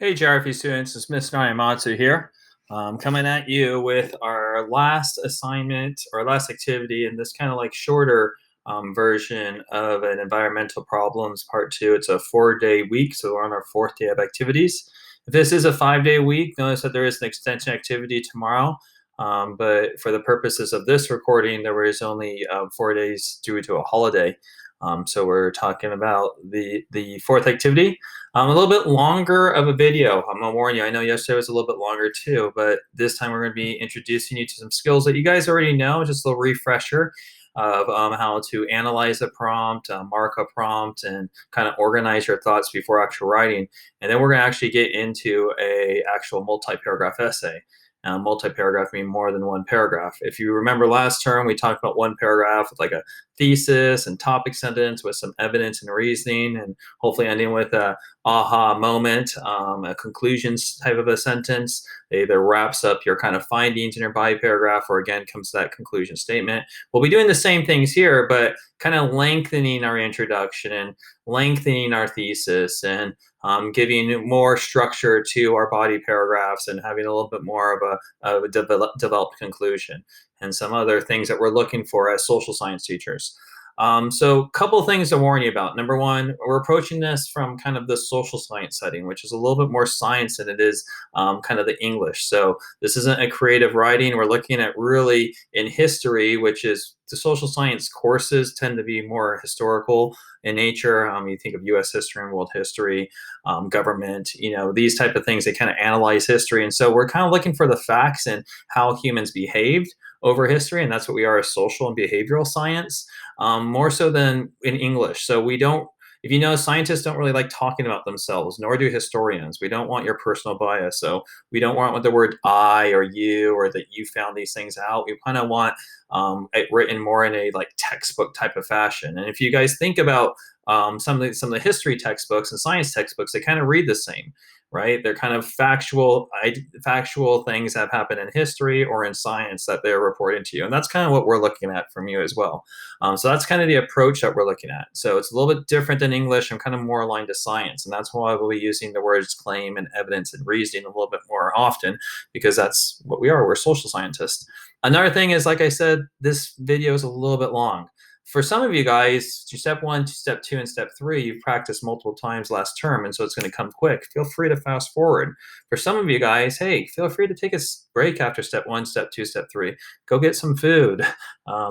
Hey, Geography students, it's Mr. Narimatsu here. Coming at you with our last assignment or last activity in this kind of like shorter version of an environmental problems part two. It's a 4-day week, so we're on our fourth day of activities. If this is a 5-day week, notice that there is an extension activity tomorrow. But for the purposes of this recording, there was only 4 days due to a holiday. So we're talking about the fourth activity. A little bit longer of a video. I'm gonna warn you. I know yesterday was a little bit longer too, but this time we're gonna be introducing you to some skills that you guys already know. Just a little refresher of how to analyze a prompt, mark a prompt, and kind of organize your thoughts before actual writing. And then we're gonna actually get into a actual multi-paragraph essay. Multi-paragraph mean more than one paragraph. If you remember last term, we talked about one paragraph with like a thesis and topic sentence with some evidence and reasoning, and hopefully ending with a aha moment, a conclusions type of a sentence. It either wraps up your kind of findings in your body paragraph or again comes to that conclusion statement. We'll be doing the same things here, but kind of lengthening our introduction and lengthening our thesis and giving more structure to our body paragraphs and having a little bit more of a developed conclusion and some other things that we're looking for as social science teachers. So a couple of things to warn you about. Number one, we're approaching this from kind of the social science setting, which is a little bit more science than it is kind of the English. So this isn't a creative writing. We're looking at really in history, which is the social science courses tend to be more historical in nature. You think of U.S. history and world history, government, these type of things. They kind of analyze history, and so we're kind of looking for the facts and how humans behaved over history, and that's what we are as social and behavioral science, more so than in English. So we don't, if you know, scientists don't really like talking about themselves, nor do historians. We don't want your personal bias. So we don't want the word I or you or that you found these things out. We kind of want it written more in a like textbook type of fashion. And if you guys think about some of the history textbooks and science textbooks, they kind of read the same, right? They're kind of factual things that have happened in history or in science that they're reporting to you, and that's kind of what we're looking at from you as well. So that's kind of the approach that we're looking at. So it's a little bit different than English and kind of more aligned to science, and that's why we'll be using the words claim and evidence and reasoning a little bit more often, because that's what we are. We're social scientists. Another thing is, like I said, this video is a little bit long. For some of you guys, to step one, to step two, and step three, you've practiced multiple times last term, and so it's going to come quick. Feel free to fast forward. For some of you guys, hey, feel free to take a break after step one, step two, step three. Go get some food,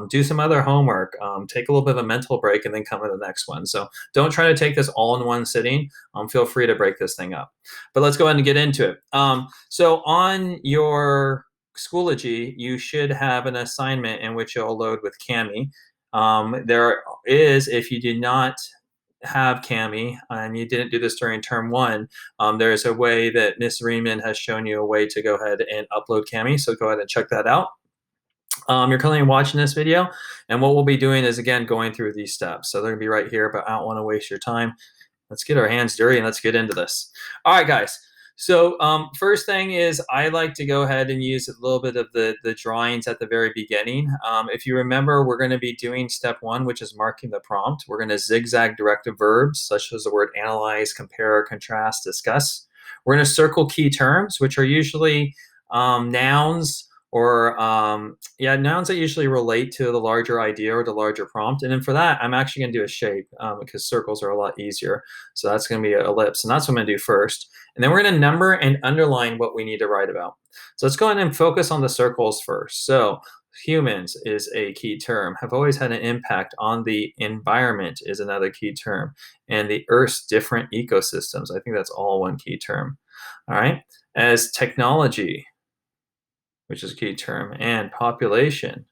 do some other homework, take a little bit of a mental break, and then come to the next one. So don't try to take this all in one sitting. Feel free to break this thing up. But let's go ahead and get into it. So on your Schoology, you should have an assignment in which you'll load with Kami. There is, if you did not have Kami and you didn't do this during term one, there's a way that Miss Riemann has shown you a way to go ahead and upload Kami. So go ahead and check that out. You're currently watching this video, and what we'll be doing is again going through these steps. So they're gonna be right here, but I don't want to waste your time. Let's get our hands dirty and let's get into this. All right, guys. So first thing is I like to go ahead and use a little bit of the drawings at the very beginning. If you remember, we're going to be doing step one, which is marking the prompt. We're going to zigzag directive verbs, such as the word analyze, compare, contrast, discuss. We're going to circle key terms, which are usually nouns or nouns that usually relate to the larger idea or the larger prompt. And then for that, I'm actually going to do a shape because circles are a lot easier. So that's going to be an ellipse, and that's what I'm going to do first. And then we're going to number and underline what we need to write about. So let's go ahead and focus on the circles first. So humans is a key term, have always had an impact on the environment is another key term, and the Earth's different ecosystems. I think that's all one key term. All right. As technology, which is a key term, and population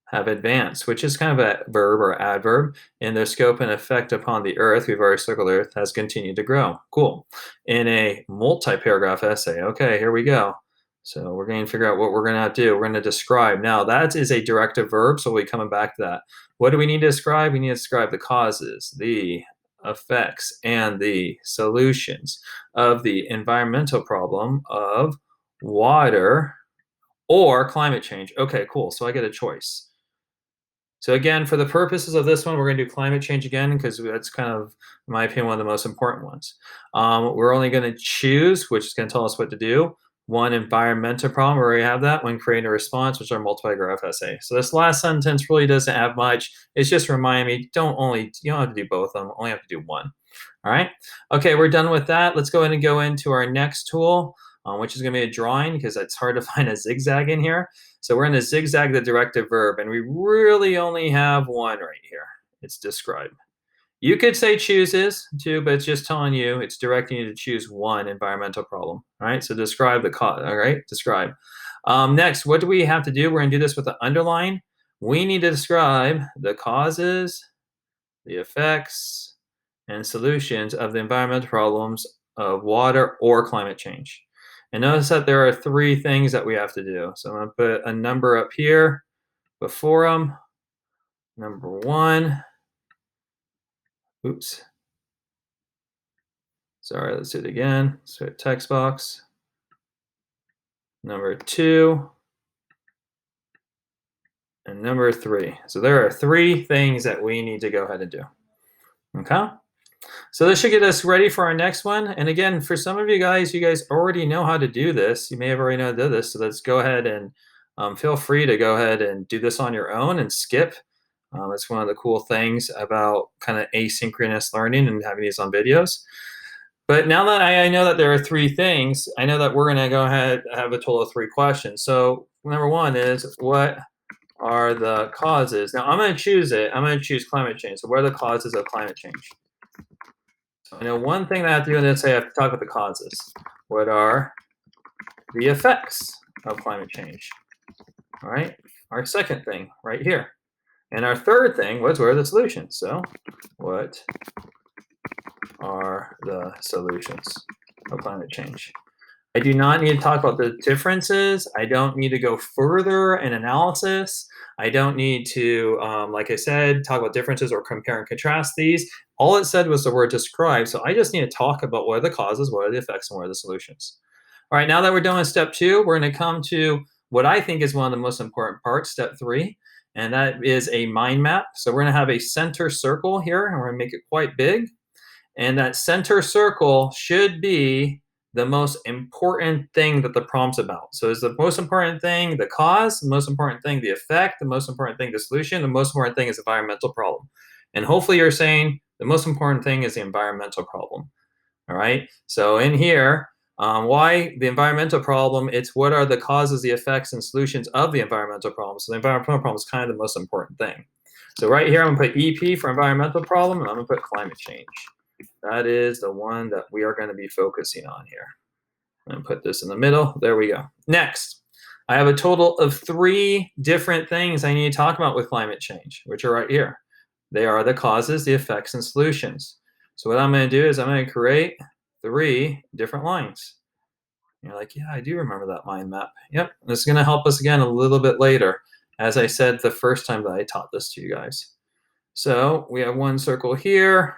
have advanced, which is kind of a verb or adverb, in their scope and effect upon the earth, we've already circled earth, has continued to grow. Cool. In a multi-paragraph essay, okay, here we go. So we're going to figure out what we're going to do. We're going to describe. Now, that is a directive verb, so we'll be coming back to that. What do we need to describe? We need to describe the causes, the effects, and the solutions of the environmental problem of water or climate change. Okay, cool. So I get a choice. So again, for the purposes of this one, we're going to do climate change again because that's kind of, in my opinion, one of the most important ones. We're only going to choose, which is going to tell us what to do, one environmental problem. We already have that when creating a response, which are multi-graph essay. So this last sentence really doesn't have much. It's just reminding me, you don't have to do both of them, only have to do one. All right. Okay, we're done with that. Let's go ahead and go into our next tool, which is going to be a drawing because it's hard to find a zigzag in here. So we're going to zigzag the directive verb, and we really only have one right here. It's describe. You could say chooses too, but it's just telling you, it's directing you to choose one environmental problem. All right, so describe the cause. All right, describe. Next, what do we have to do? We're going to do this with the underline. We need to describe the causes, the effects, and solutions of the environmental problems of water or climate change. And notice that there are three things that we have to do. So I'm going to put a number up here before them. Number one. Oops. Sorry, let's do it again. So text box. Number two. And number three. So there are three things that we need to go ahead and do. Okay? So this should get us ready for our next one. And again, for some of you guys already know how to do this. You may have already know how to do this. So let's go ahead and feel free to go ahead and do this on your own and skip. It's one of the cool things about kind of asynchronous learning and having these on videos. But now that I know that there are three things, I know that we're going to go ahead and have a total of three questions. So number one is, what are the causes? Now I'm going to choose it. I'm going to choose climate change. So what are the causes of climate change? I know one thing that I have to do in this, I have to talk about the causes. What are the effects of climate change? All right, our second thing right here. And our third thing was, what are the solutions? So what are the solutions of climate change? I do not need to talk about the differences. I don't need to go further in analysis. I don't need to, like I said, talk about differences or compare and contrast these. All it said was the word describe. So I just need to talk about what are the causes, what are the effects, and what are the solutions. All right, now that we're done with step two, we're going to come to what I think is one of the most important parts, step three, and that is a mind map. So we're going to have a center circle here, and we're going to make it quite big. And that center circle should be the most important thing that the problem's about. So is the most important thing the cause, the most important thing the effect, the most important thing the solution, the most important thing is the environmental problem. And hopefully you're saying the most important thing is the environmental problem. All right. So in here, why the environmental problem? It's what are the causes, the effects, and solutions of the environmental problem. So the environmental problem is kind of the most important thing. So right here, I'm going to put EP for environmental problem, and I'm going to put climate change. That is the one that we are going to be focusing on here. I'm going to put this in the middle. There we go. Next, I have a total of three different things I need to talk about with climate change, which are right here. They are the causes, the effects, and solutions. So what I'm going to do is I'm going to create three different lines. You're like, yeah, I do remember that mind map. Yep, this is going to help us again a little bit later, as I said the first time that I taught this to you guys. So we have one circle here,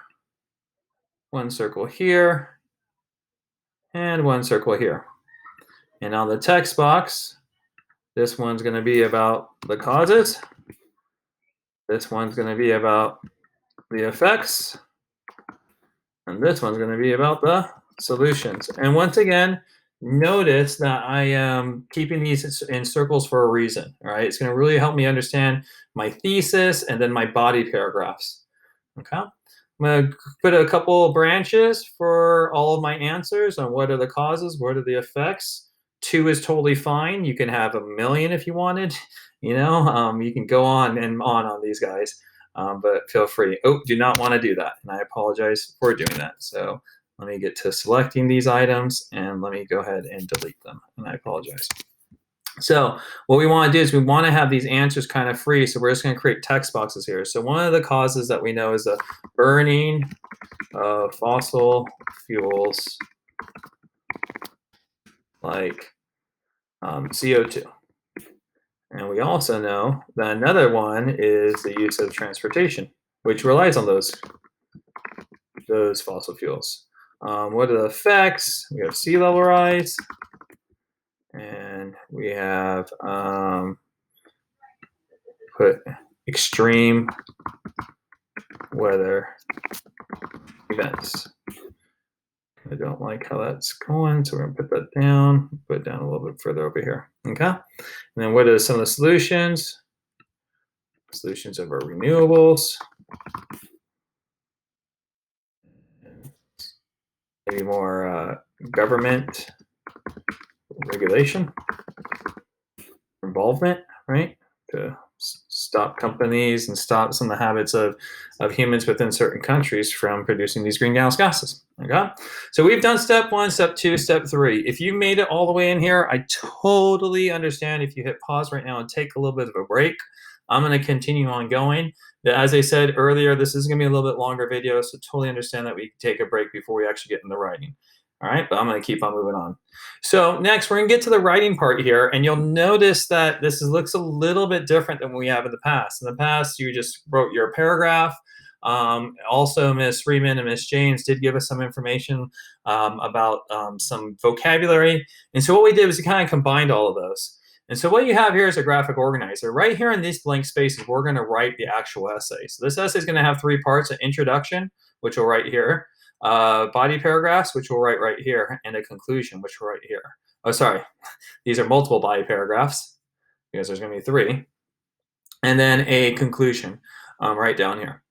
one circle here, and one circle here. And on the text box, this one's going to be about the causes. This one's going to be about the effects. And this one's going to be about the solutions. And once again, notice that I am keeping these in circles for a reason. All right, it's going to really help me understand my thesis and then my body paragraphs. Okay. I'm going to put a couple of branches for all of my answers on what are the causes, what are the effects. 2 is totally fine. You can have 1,000,000 if you wanted. You know, you can go on and on these guys, but feel free. Oh, do not want to do that, and I apologize for doing that. So let me get to selecting these items, and let me go ahead and delete them, and I apologize. So what we want to do is we want to have these answers kind of free. So we're just going to create text boxes here. So one of the causes that we know is the burning of fossil fuels like CO2. And we also know that another one is the use of transportation, which relies on those fossil fuels. What are the effects? We have sea level rise. And we have put extreme weather events. I don't like how that's going, so we're gonna put that down, put it down a little bit further over here, okay? And then what are some of the solutions? Solutions of our renewables. Maybe more government regulation, involvement, right? To stop companies and stop some of the habits of humans within certain countries from producing these greenhouse gases. Okay, so we've done step 1, step 2, step 3. If you made it all the way in here, I totally understand if you hit pause right now and take a little bit of a break. I'm going to continue on going. As I said earlier, this is going to be a little bit longer video, so totally understand that we can take a break before we actually get in the writing. All right, but I'm going to keep on moving on. So next, we're going to get to the writing part here, and you'll notice that looks a little bit different than we have in the past. In the past, you just wrote your paragraph. Also, Ms. Freeman and Ms. James did give us some information about some vocabulary. And so what we did was we kind of combined all of those. And so what you have here is a graphic organizer. Right here in these blank spaces, we're going to write the actual essay. So this essay is going to have 3 parts: an introduction, which we'll write here, body paragraphs, which we'll write right here, and a conclusion, which we'll write here. Oh, sorry. These are multiple body paragraphs because there's going to be 3. And then a conclusion right down here.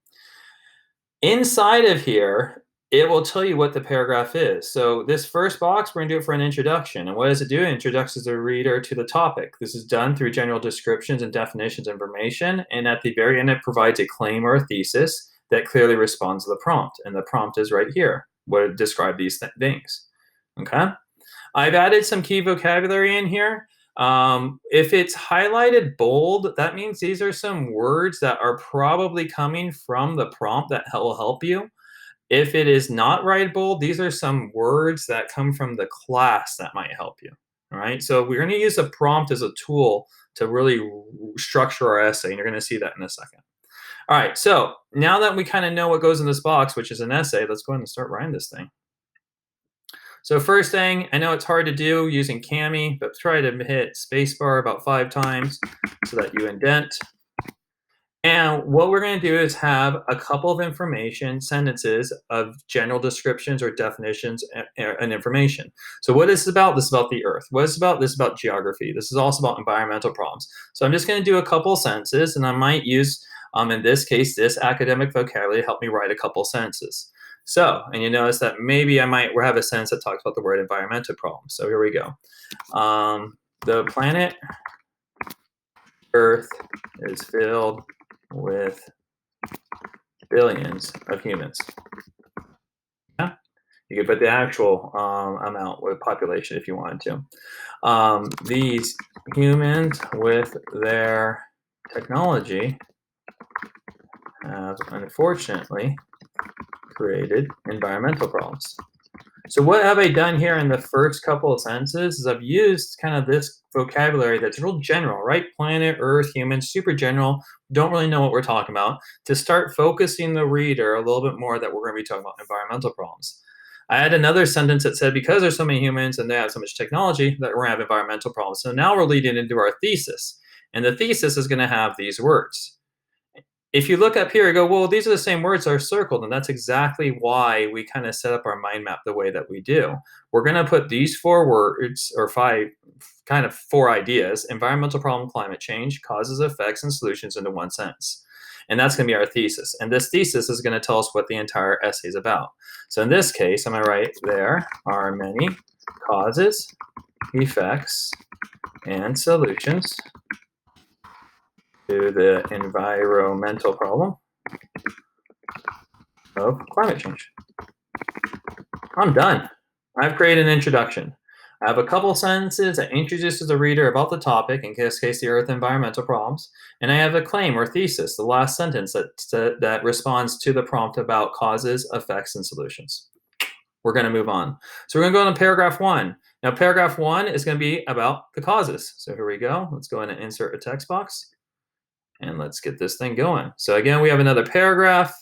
Inside of here, it will tell you what the paragraph is. So this first box, we're going to do it for an introduction. And what does it do? It introduces the reader to the topic. This is done through general descriptions and definitions information. And at the very end, it provides a claim or a thesis that clearly responds to the prompt. And the prompt is right here, what it describe these things. Okay? I've added some key vocabulary in here. If it's highlighted bold, that means these are some words that are probably coming from the prompt that will help you. If it is not right bold, these are some words that come from the class that might help you. All right, so we're going to use a prompt as a tool to really structure our essay, and you're going to see that in a second. All right, so now that we kind of know what goes in this box, which is an essay, let's go ahead and start writing this thing. So first thing, I know it's hard to do using Kami, but try to hit spacebar about 5 times so that you indent. And what we're going to do is have a couple of information sentences of general descriptions or definitions and information. So what is this about? This is about the Earth. What is this about? This is about geography. This is also about environmental problems. So I'm just going to do a couple sentences, and I might use, in this case, this academic vocabulary to help me write a couple sentences. So, and you notice that maybe I might have a sentence that talks about the word environmental problems. So here we go. The planet Earth is filled with billions of humans. Yeah? You could put the actual amount with population if you wanted to. These humans with their technology have unfortunately created environmental problems. So what have I done here in the first couple of sentences is I've used kind of this vocabulary that's real general, right? Planet, Earth, humans, super general, don't really know what we're talking about, to start focusing the reader a little bit more that we're going to be talking about environmental problems. I had another sentence that said, because there's so many humans and they have so much technology, that we're going to have environmental problems. So now we're leading into our thesis. And the thesis is going to have these words. If you look up here and go, well, these are the same words that are circled, and that's exactly why we kind of set up our mind map the way that we do. We're going to put these 4 words, or 5, kind of 4 ideas: environmental problem, climate change, causes, effects, and solutions, into one sentence. And that's going to be our thesis. And this thesis is going to tell us what the entire essay is about. So in this case, I'm going to write, there are many causes, effects, and solutions to the environmental problem of climate change. I'm done. I've created an introduction. I have a couple sentences that introduces the reader about the topic, in this case, the Earth environmental problems, and I have a claim or thesis, the last sentence that responds to the prompt about causes, effects, and solutions. We're going to move on. So we're going to go into paragraph 1. Now, paragraph 1 is going to be about the causes. So here we go. Let's go ahead and insert a text box. And let's get this thing going. So again, we have another paragraph.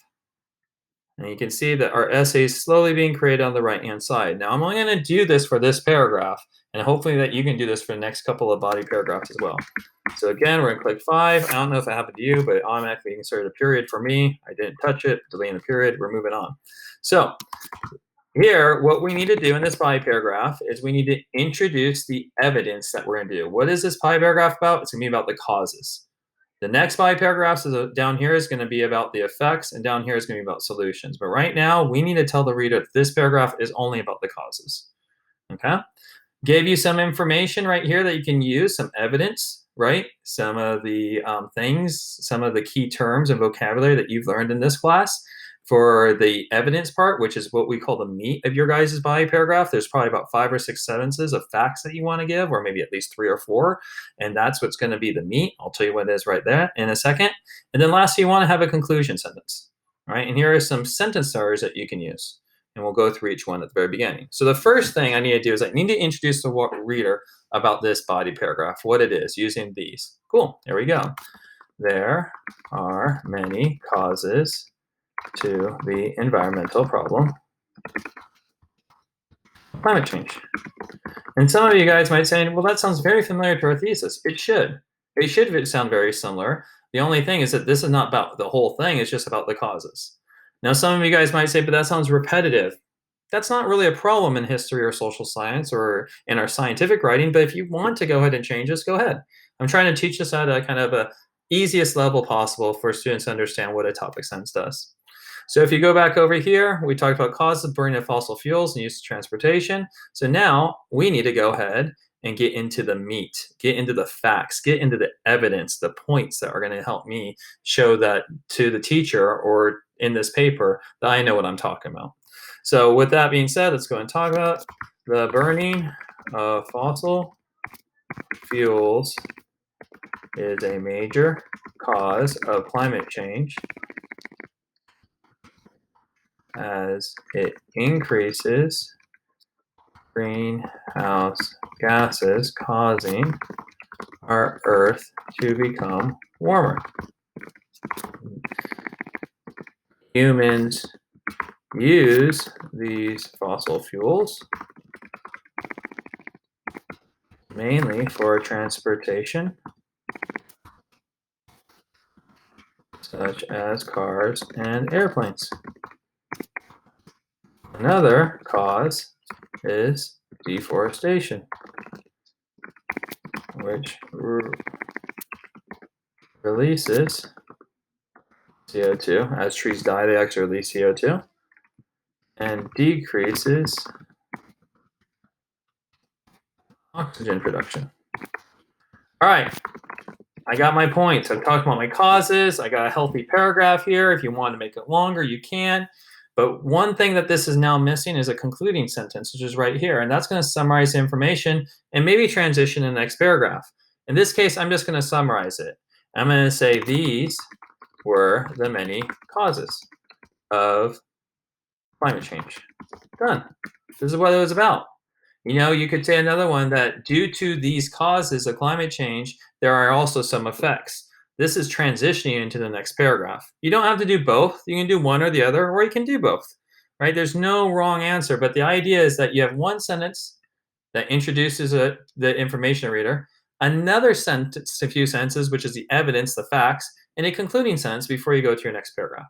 And you can see that our essay is slowly being created on the right-hand side. Now, I'm only going to do this for this paragraph, and hopefully that you can do this for the next couple of body paragraphs as well. So again, we're going to click 5. I don't know if it happened to you, but it automatically inserted a period for me. I didn't touch it, deleting the period. We're moving on. So here, what we need to do in this body paragraph is we need to introduce the evidence that we're going to do. What is this body paragraph about? It's going to be about the causes. The next 5 paragraphs down here is going to be about the effects, and down here is going to be about solutions. But right now, we need to tell the reader that this paragraph is only about the causes. Okay? Gave you some information right here that you can use, some evidence, right? Some of the things, some of the key terms and vocabulary that you've learned in this class. For the evidence part, which is what we call the meat of your guys' body paragraph, there's probably about 5 or 6 sentences of facts that you want to give, or maybe at least 3 or 4, and that's what's going to be the meat. I'll tell you what it is right there in a second. And then lastly, you want to have a conclusion sentence, right? And here are some sentence starters that you can use, and we'll go through each one at the very beginning. So the first thing I need to do is I need to introduce the reader about this body paragraph, what it is, using these. Cool, there we go. There are many causes to the environmental problem, climate change. And some of you guys might say, well, that sounds very familiar to our thesis. It should. It should sound very similar. The only thing is that this is not about the whole thing, it's just about the causes. Now, some of you guys might say, but that sounds repetitive. That's not really a problem in history or social science or in our scientific writing, but if you want to go ahead and change this, go ahead. I'm trying to teach this at a kind of a easiest level possible for students to understand what a topic sentence does. So if you go back over here, we talked about causes of burning of fossil fuels and use of transportation. So now we need to go ahead and get into the meat, get into the facts, get into the evidence, the points that are going to help me show that to the teacher or in this paper that I know what I'm talking about. So with that being said, let's go and talk about the burning of fossil fuels is a major cause of climate change as it increases greenhouse gases, causing our Earth to become warmer. Humans use these fossil fuels mainly for transportation, such as cars and airplanes. Another cause is deforestation, which releases CO2. As trees die, they actually release CO2 and decreases oxygen production. All right, I got my points. I've talked about my causes. I got a healthy paragraph here. If you want to make it longer, you can. But one thing that this is now missing is a concluding sentence, which is right here. And that's going to summarize the information and maybe transition in the next paragraph. In this case, I'm just going to summarize it. I'm going to say these were the many causes of climate change. Done. This is what it was about. You know, you could say another one that due to these causes of climate change, there are also some effects. This is transitioning into the next paragraph. You don't have to do both. You can do one or the other, or you can do both, right? There's no wrong answer, but the idea is that you have one sentence that introduces the information reader, another sentence, a few sentences, which is the evidence, the facts, and a concluding sentence before you go to your next paragraph.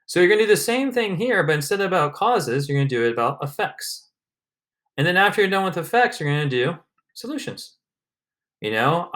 So you're going to do the same thing here, but instead of about causes, you're going to do it about effects. And then after you're done with effects, you're going to do solutions. You know,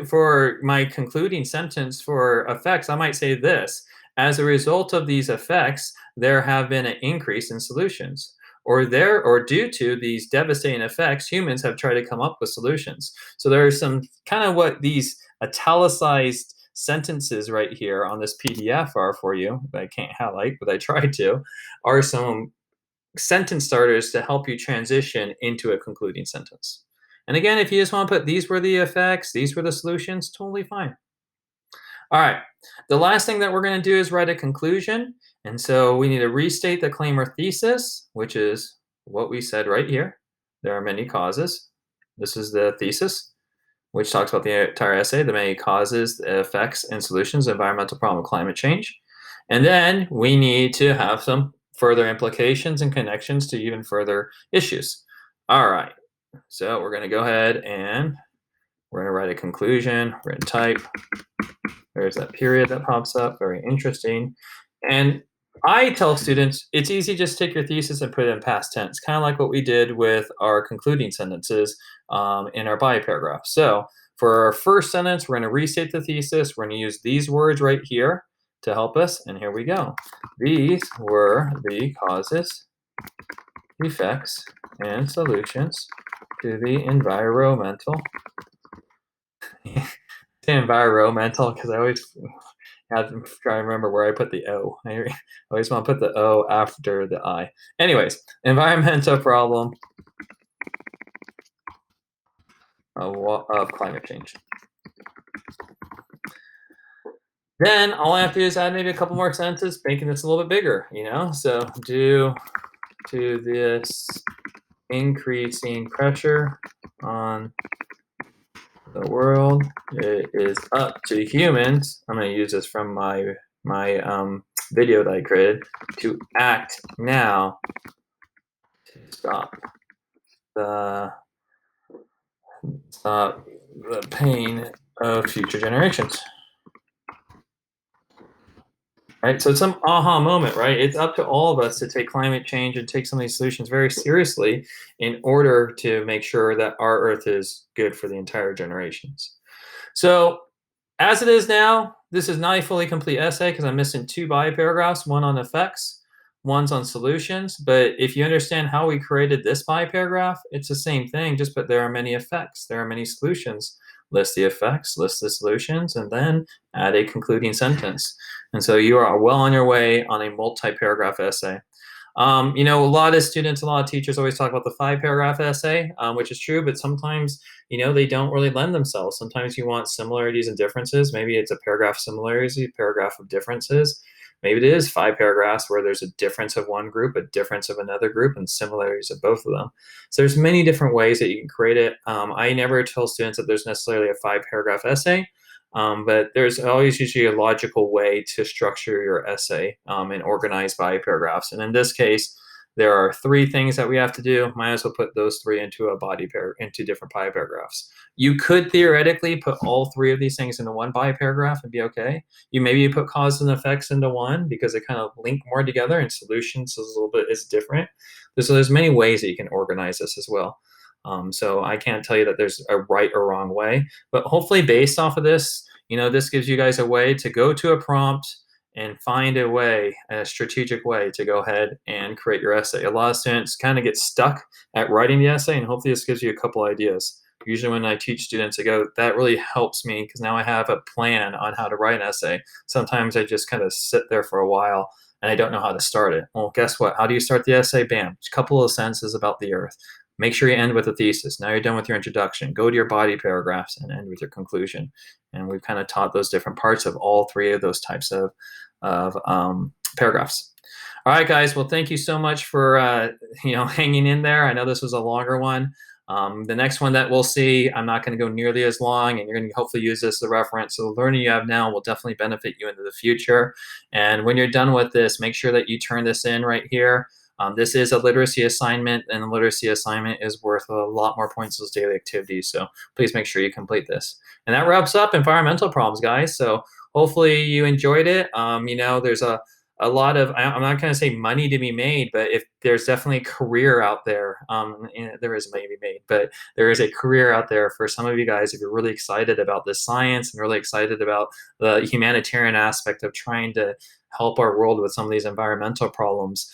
for my concluding sentence for effects, I might say this: as a result of these effects, there have been an increase in solutions. Or due to these devastating effects, humans have tried to come up with solutions. So there are some kind of what these italicized sentences right here on this PDF are for you, that I can't highlight, but I tried to, are some sentence starters to help you transition into a concluding sentence. And again, if you just want to put these were the effects, these were the solutions, totally fine. All right, the last thing that we're going to do is write a conclusion. And so we need to restate the claim or thesis, which is what we said right here. There are many causes. This is the thesis, which talks about the entire essay, the many causes, the effects, and solutions of environmental problem of climate change. And then we need to have some further implications and connections to even further issues. All right, so we're going to go ahead and we're going to write a conclusion. We're going to type. There's that period that pops up. Very interesting. And I tell students it's easy just take your thesis and put it in past tense, kind of like what we did with our concluding sentences in our body paragraph. So for our first sentence, we're going to restate the thesis. We're going to use these words right here to help us. And here we go. These were the causes, effects, and solutions to the environmental. Environmental because I always have to try and remember where I put the O. I always want to put the O after the I. Anyways, environmental problem of climate change. Then all I have to do is add maybe a couple more sentences, making this a little bit bigger, So due to this increasing pressure on the world, it is up to humans. I'm going to use this from my video that I created to act now to stop the pain of future generations. Right, so it's some aha moment, right? It's up to all of us to take climate change and take some of these solutions very seriously in order to make sure that our Earth is good for the entire generations. So as it is now, this is not a fully complete essay because I'm missing 2 body paragraphs, one on effects, one's on solutions. But if you understand how we created this body paragraph, it's the same thing, just but there are many effects, there are many solutions. List the effects, list the solutions, and then add a concluding sentence. And so you are well on your way on a multi-paragraph essay. A lot of students, a lot of teachers always talk about the 5-paragraph essay, which is true, but sometimes, they don't really lend themselves. Sometimes you want similarities and differences. Maybe it's a paragraph of similarities, a paragraph of differences. Maybe it is 5 paragraphs where there's a difference of one group, a difference of another group, and similarities of both of them. So there's many different ways that you can create it. I never tell students that there's necessarily a 5-paragraph essay. But there's always usually a logical way to structure your essay and organize by paragraphs. And in this case, there are 3 things that we have to do. Might as well put those 3 into into different body paragraphs. You could theoretically put all 3 of these things into one body paragraph and be okay. You maybe put causes and effects into one because they kind of link more together, and solutions is a little bit different. So there's many ways that you can organize this as well. So I can't tell you that there's a right or wrong way, but hopefully based off of this, this gives you guys a way to go to a prompt and find a strategic way to go ahead and create your essay. A lot of students kind of get stuck at writing the essay, and hopefully this gives you a couple ideas. Usually when I teach students, I go, that really helps me because now I have a plan on how to write an essay. Sometimes I just kind of sit there for a while and I don't know how to start it. Well, guess what? How do you start the essay? Bam, a couple of sentences about the Earth. Make sure you end with a thesis. Now you're done with your introduction. Go to your body paragraphs and end with your conclusion. And we've kind of taught those different parts of all 3 of those types of paragraphs. All right, guys. Well, thank you so much for hanging in there. I know this was a longer one. The next one that we'll see, I'm not going to go nearly as long, and you're going to hopefully use this as a reference. So the learning you have now will definitely benefit you into the future. And when you're done with this, make sure that you turn this in right here. This is a literacy assignment, and the literacy assignment is worth a lot more points as daily activities. So please make sure you complete this. And that wraps up environmental problems, guys. So hopefully you enjoyed it. There's a lot of, I'm not going to say money to be made, but if there's definitely a career out there, there is money to be made, but there is a career out there for some of you guys if you're really excited about this science and really excited about the humanitarian aspect of trying to help our world with some of these environmental problems.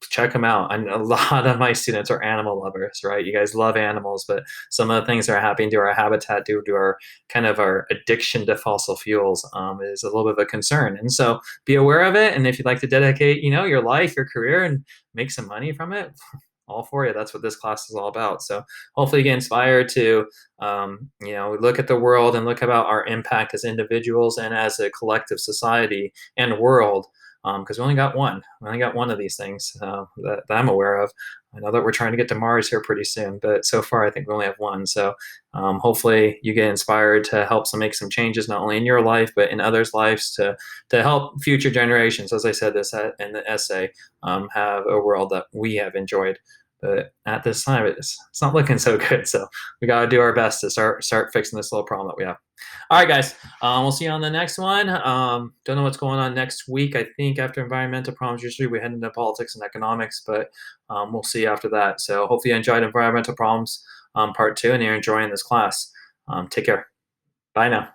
Check them out. And a lot of my students are animal lovers, right? You guys love animals, but some of the things that are happening to our habitat due to our kind of our addiction to fossil fuels is a little bit of a concern. And so be aware of it. And if you'd like to dedicate, your life, your career, and make some money from it, all for you. That's what this class is all about. So hopefully you get inspired to, look at the world and look about our impact as individuals and as a collective society and world because we only got one. We only got one of these things that I'm aware of. I know that we're trying to get to Mars here pretty soon, but so far I think we only have one. So hopefully you get inspired to help make some changes, not only in your life but in others' lives, to help future generations. As I said this in the essay, have a world that we have enjoyed. But at this time, it's not looking so good. So we got to do our best to start fixing this little problem that we have. All right, guys. We'll see you on the next one. Don't know what's going on next week. I think after environmental problems, usually we head into politics and economics, but we'll see after that. So hopefully you enjoyed environmental problems part 2 and you're enjoying this class. Take care. Bye now.